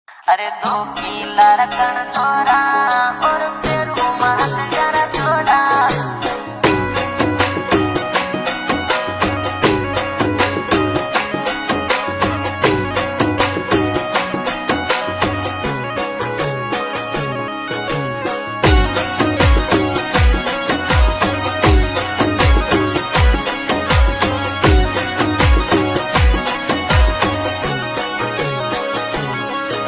अरे दो किला रकन तोरा और पेरू मात जरा जोड़ा।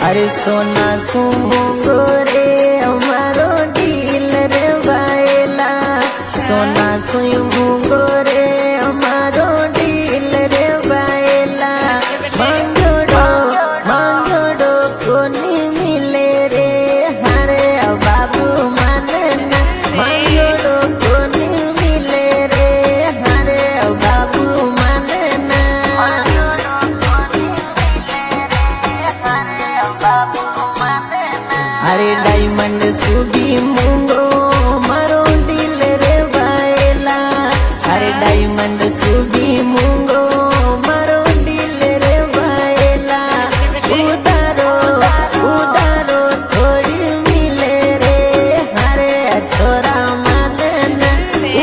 अरे सोना सुमूंगो रे हमारो दिल रे बायला, सोना सुमूंगो रे हमारो दिल रे बायला। मांगोड़ो कोनी मिले रे हरे बाबू मानना, मांगोड़ो कोनी मिले रे हरे बाबू मानना, मांगोड़ो कोनी मिले रे हरे बाबू मानना। अरे डायमंड सुबी मुंगो मारो दिल रे बायला, अरे डायमंड सुबी मुंगो मारो दिल रे बायला। उधारो उधारो थोड़ी मिले रे हरे छोरा मानना,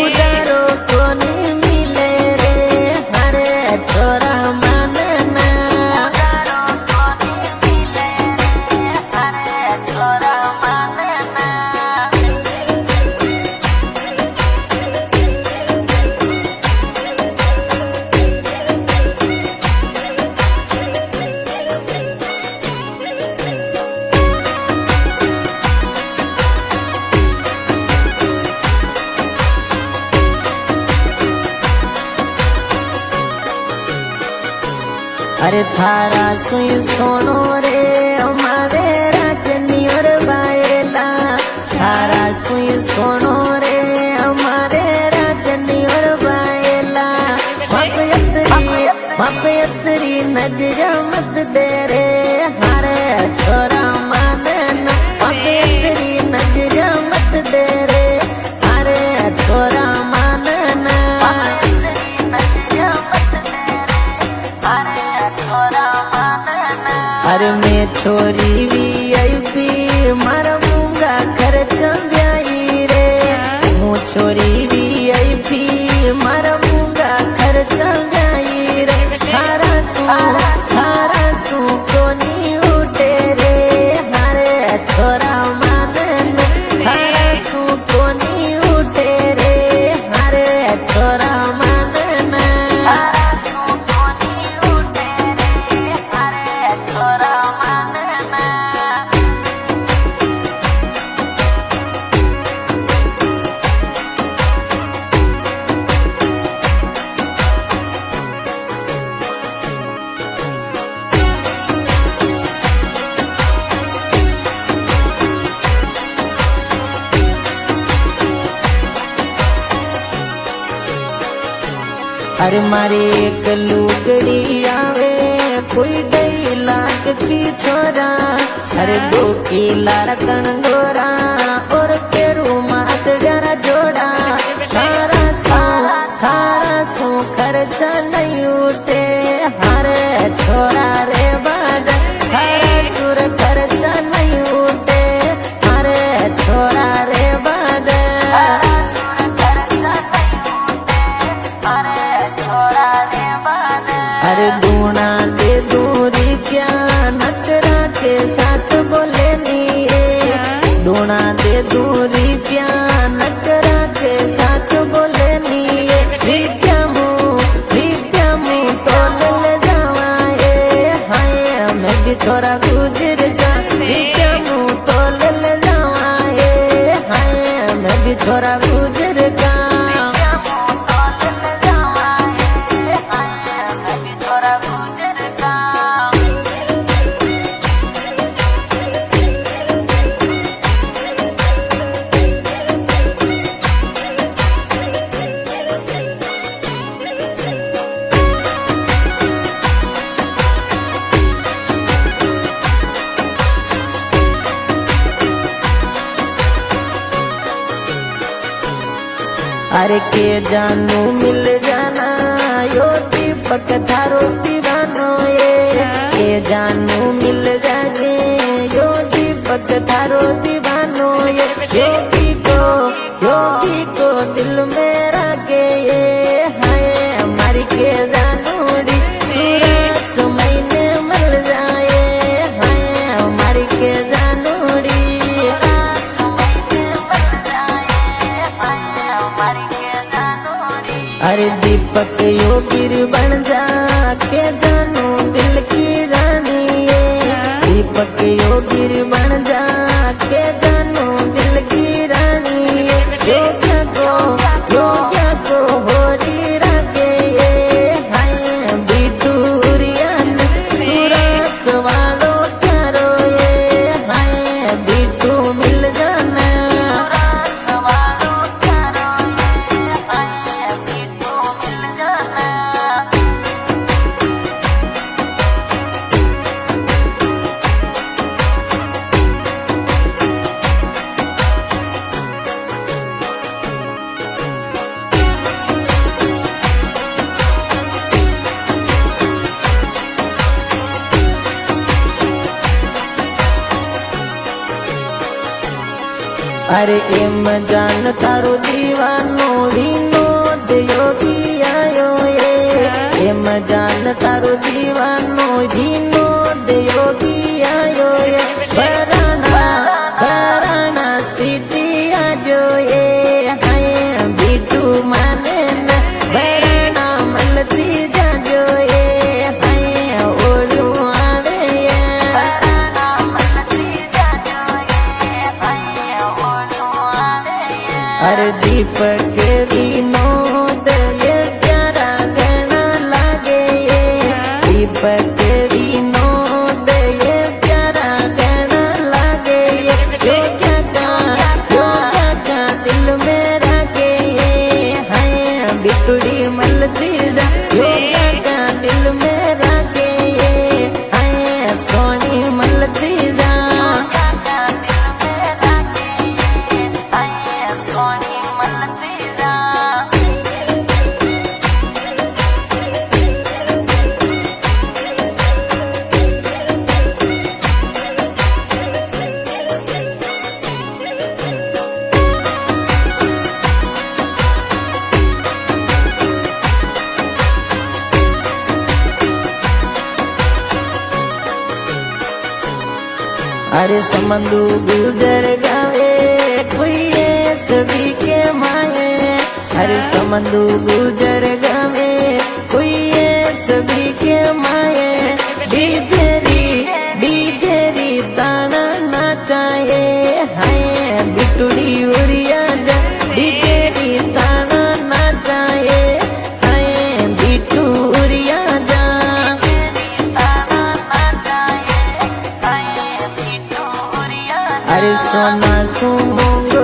उधारो कोनी मिले रे हरे छोरा मानना, उधारो कोनी मिले रे हरे छोरा मानना। अरे थारा सुई सोनो रे हमारे राजनी और बायला, थारा सुई सोनो रे हमारे राजनी और बायला। मपयतरी नजर मत दे रे हरे छोरा मानना, मपयतरी नजर मत दे रे हरे छोरा मानना, मपयतरी नजर मत दे रे हरे छोरा मानना। अरे मैं छोरी VIP मारा मूंगा खर्च ब्याई रे, मु छोरी VIP मारा मूंगा खर्च ब्याई रे। थारा सू कोनी उठे रे हरे छोरा मानना, थारा सू कोनी उठे रे हरे छोरा मानना, थारा सू कोनी उठे रे हरे छोरा मानना। अरे मारे एक लुगड़ी आवे कोई डई लाग की छोरा, अरे दो किला रकन गोरा और पेरू मात जरा जोड़ा। सारा सू खर्चा नहीं उठे हरे छोरा रे बाद, हरे सुर खर्चा नहीं उठे हरे छोरा रे बाद, हरे सुर खर्चा नहीं उठे हरे छोरा रे बाद। अरे दूना दे दूरी क्या नकरा के साथ बोले नी, दूना दे दूरी क्या नकरा के साथ बोले नी। तो ले जावाए हाय मैं भी थोड़ा गुजर जा, मुँह तो ले जावाए हाय मैं भी थोड़ा गुजर जा। अरे के जानू मिल जाना यो दीपक थारो दीवानो ये, के जानू मिल जाजे दीपक थारो दीवानो ये योगी को दिल में रखे ये हाय हमारी के जानूड़ी सूरज महीने मिल जाए हाय हमारी के जानूड़ी सूरज महीने मिल जाए हाय हमारी के जानूड़ी। अरे दीपक योगी बन जा के जानू दिल की रानी ये दीपक योगी बन जा के जानू दिल की रानी ये योग्य को होरी रखे ये हाय बिटूरियन सूरज वालो करो ये हाय बिटू मिल जाना सूरज वालो करो ये हाय बिटू मिल जाना। अरे एम जान थारो दीवानो विनोद योगी आयो ये एम जान थारो दीवानो विनोद योगी आयो ये बराना सिटी आजो ये हाय बिटू माने न बराना मलती जाजो ये हाय ओड़ू आवे ये बराना मलती जाजो ये हाय ओड़ू आवे ये। अरे दीपक विनोद ये प्यारा गणा लागे ये दीपक विनोद ये प्यारा गणा लागे ये योग्य का दिल में रखे ये हाय बिटुड़ी मलती जा योग्य का दिल में रखे ये हाय सोनी मलती जा योग्य का दिल में रखे ये हाय सोनी मलती जा। अरे समंदू गुजर गावे कोई सभी के माए अरे समंदू गुजर गावे कोई सभी के माए डीजेरी ताना नाचाए हाय बिटुड़ी उड़िया जा डीजेरी ताना नाचाए हाय बिटू उड़िया जा अरे सोना सुमोगो